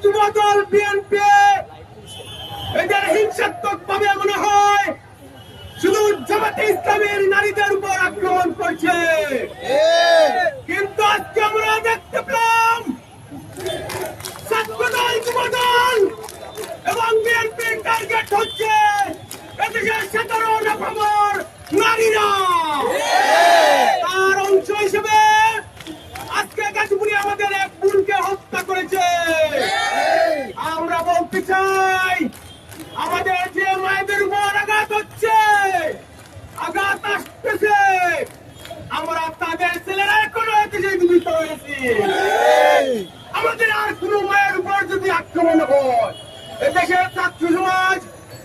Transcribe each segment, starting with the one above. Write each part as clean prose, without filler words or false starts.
Jubodal BNP এদের হিংসাত্মক ভাবে মনে হয় শুধু জামাতে ইসলামের নারীদের উপর আক্রমণ করছে, কিন্তু আজকে আমরা দেখতে পেলাম ছাত্রদল, যুবদল এবং বিএনপির টার্গেট হচ্ছে এদেশের সাধারণ আপামর নারীরা। তার অংশ হিসেবে আজকে গাজীপুরে আমাদের এক বোনকে হত্যা করেছে। আমরা বলতে চাই, আমাদের যে মায়েদের উপর আঘাত হচ্ছে, আঘাত আসতেছে, আমরা তাদের ছেলেরা এখনো এদেশে জীবিত হয়েছি। আমাদের আর কোন মায়ের উপর যদি আক্রমণ হয়, এদেশের ছাত্র সমাজ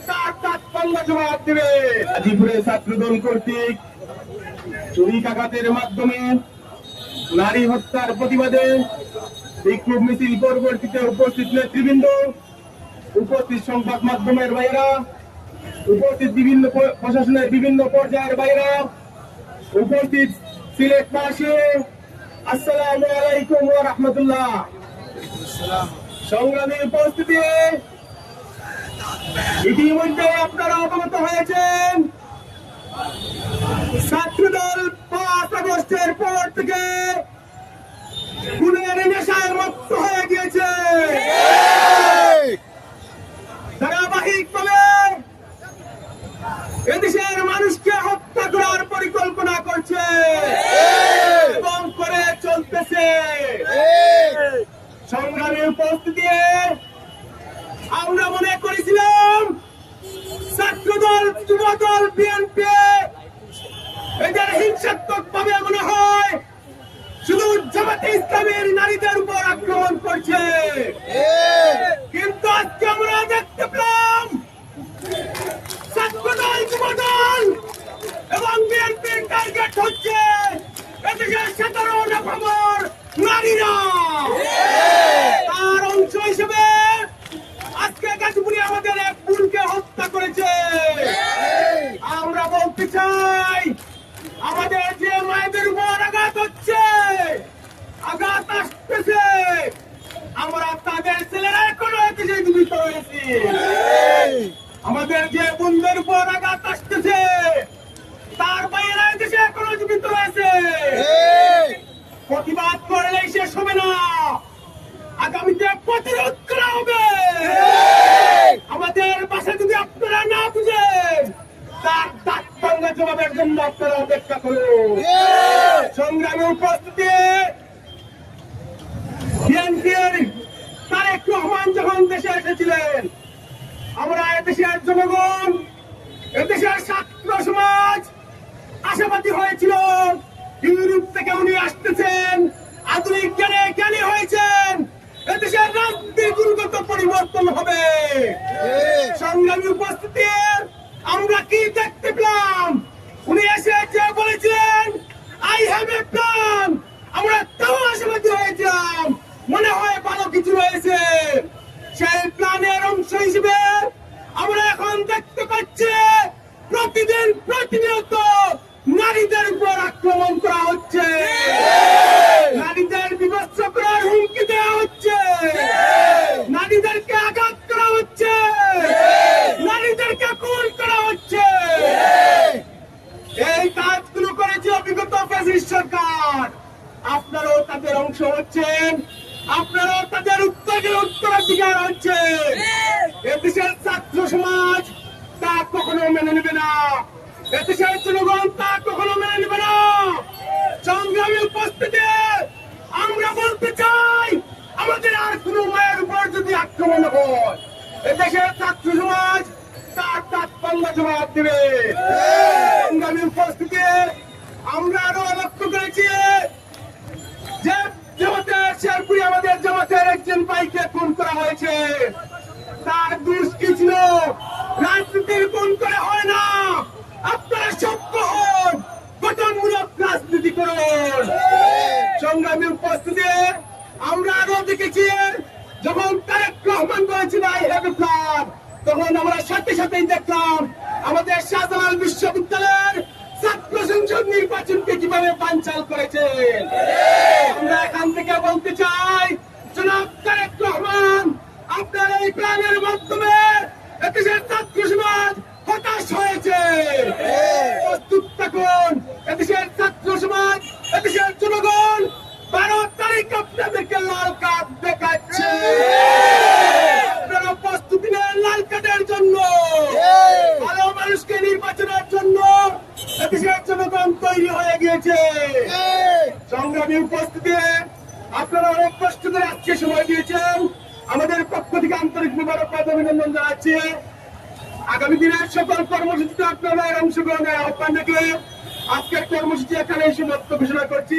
তার তাৎপর্য জবাব দেবে। গাজীপুরে ছাত্রদল কর্তৃক ছুরিকাঘাতের মাধ্যমে নারী হত্যার প্রতিবাদে বিক্ষোভ মিছিল পরবর্তীতে উপস্থিত নেতৃবৃন্দ, উপস্থিত সংবাদ মাধ্যমের বাইরা, উপস্থিত বিভিন্ন প্রশাসনের বিভিন্ন পর্যায়ের বাইরা, উপস্থিত সিলেটবাসী, আসসালামু আলাইকুম ওয়া রাহমাতুল্লাহ। সংগ্রামী উপস্থিতি, ইতিমধ্যে আপনারা অবগত হয়েছেন ছাত্রদল 5 আগস্টের পর থেকে খুনের নেশায় মুক্ত হয়ে গিয়েছে। ধারাবাহিকভাবে এদেশের মানুষকে হত্যা করার পরিকল্পনা করছে এবং করে চলতেছে। সংগ্রামী উপস্থিতি, আমরা মনে করেছিলাম ছাত্রদল, যুবদল বিএনপি এদের হিংসাত্মক ভাবে মনে হয় শুধু জামাতে ইসলামের নারীদের উপর আক্রমণ করছে, কিন্তু আজকে আমরা দেখতে পেলাম ছাত্রদল, যুবদল এবং বিএনপির টার্গেট হচ্ছে এদেশের সাধারণ আপামর নারীরা। তার অংশ হিসেবে আজকে গাজীপুরে আমাদের এক বোনকে হত্যা করেছে। আমরা বলতে চাই, আমাদের যে মায়েদের উপর আঘাত হচ্ছে, আঘাত আসতেছে, আমরা তাদের ছেলেরা এখনো এদেশে জীবিত হয়েছি। আমাদের যে বোনদের উপর আঘাত আসতেছে, তার বাইরে দেশে এখনো জীবিত রয়েছে। প্রতিবাদ করলেই শেষ হবে না, আগামীতে প্রতিরোধ করা হবে। আমাদের ভাষা যদি আপনারা না বুঝেন, তার তাৎপর্য জবাবের জন্য আপনারা অপেক্ষা করুন। সংগ্রামী উপস্থিতি, বিএনপির তারেক রহমান যখন দেশে এসেছিলেন, আমরা এদেশের জনগণ, এদেশের ছাত্র সমাজ আশাবাদী হয়েছিল ইউরোপ থেকে উনি আসতেছেন, আধুনিক জ্ঞানে জ্ঞানী হয়েছেন, এদেশের রাজনীতির গুণগত পরিবর্তন হবে। সংগ্রামী উপস্থিতি, আমরা কি দেখতে পেলাম? উনি এসে যে বলেছিলেন আই হ্যাভ এ প্ল্যান, আমরা তাও আশাবাদী হয়েছিলাম, মনে হয় ভালো কিছু রয়েছে। সেই প্ল্যানের অংশ হিসেবে আমরা এখন দেখতে পাচ্ছি প্রতিদিন প্রতিনিয়ত নারীদের উপর আক্রমণ করা হচ্ছে, নারীদের বিভৎস করার হুমকি দেওয়া হচ্ছে, নারীদেরকে আঘাত করা হচ্ছে, নারীদেরকে খুন করা হচ্ছে। এই কাজগুলো করেছে অভিজ্ঞত ফ্যাসিস্ট সরকার। আপনারাও তাদের অংশ হচ্ছেন, আপনারাও তাদের উত্তরাধিকার হচ্ছে। এদেশের ছাত্র সমাজ তা কখনো মেনে নেবে না, এদেশের জনগণ তা কখনো মেনে নেবে না। সংগ্রামী উপস্থিতি, আমরা বলতে চাই, আমাদের আর কোন মায়ের উপর যদি আক্রমণ হয়, এদেশের ছাত্র সমাজ তার তাৎপর্য জবাব দেবে। সংগ্রামী উপস্থিতি, আমরা আরো লক্ষ্য করেছি যে জামাতের শেরপুরে আমাদের জামাতের একজন ভাইকে খুন করা হয়েছে। তার দোষ কি ছিল? রাজনীতির খুন করা হয় না, আপনারা সভ্য হন, গঠনমূলক রাজনীতি করুন। সংগ্রামী উপস্থিতি, আমরা আরো দেখেছি যখন তারেক রহমান বলেছিল আই হ্যাভ এ প্ল্যান, তখন আমরা সাথে সাথেই দেখলাম আমাদের শাহজালাল বিশ্ববিদ্যালয়ের ছাত্র সংসদ নির্বাচনকে কিভাবে বানচাল করেছেন। আমরা এখান থেকে বলতে চাই, জনাব তারেক রহমান মাধ্যমে এদেশের ছাত্র সমাজ হতাশ হয়েছে। প্রস্তুত থাকুন এদেশের ছাত্র সমাজ, এদেশের জনগণ 12 তারিখ আপনাদেরকে লাল কার্ড দেখাচ্ছে। আপনারা প্রস্তুতি নেন লাল কার্ডের জন্য। ভালো মানুষকে নির্বাচনের জন্য এদেশের জনগণ তৈরি হয়ে গিয়েছে। সংগ্রামী উপস্থিতি, আপনারা অনেক কষ্ট করে আজকে সময় দিয়েছেন। আমাদের পক্ষ থেকে আন্তরিক মোবারকবাদ অভিনন্দন জানাচ্ছি। আগামী দিনের সকল কর্মসূচিতে আপনারা অংশগ্রহণের আহ্বান রেখে আজকের কর্মসূচি এখানে সমাপ্ত ঘোষণা করছি।